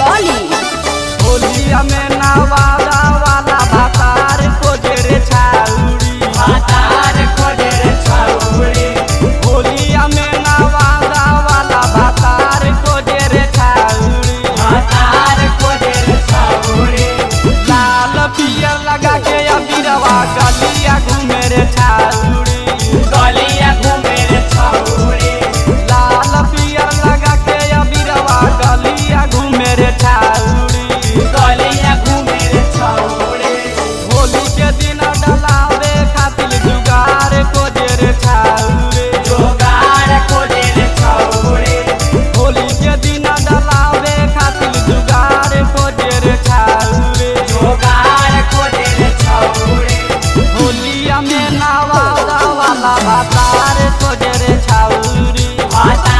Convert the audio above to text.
चली। होलिया में नवादा वाला भातार खोजे रे छाउरी, भातार खोजे रे छाउरी। होलिया में नवादा वाला भातार खोजे रे छाउरी, भातार खोजे रे छाउरी। लाल पियर लगा के अबीरवा गलिया घूमे रे छाउरी, गलिया घूमे रे छाउरी। लाल पियर लगा के अबीरवा गलिया घूमे रे छाउरी, गलिया घूमे रे छाउरी। होली के दिन डलावे खातिर जुगार खोजे रे छाउरी, जोगार खोजे रे छाउरी। होली के दिन डलावे खातिर जुगार खोजे रे छाउरी, जोगार खोजे रे छाउरी। होलिया में नवादा वाला भातार खोजे रे छाउरी, भातार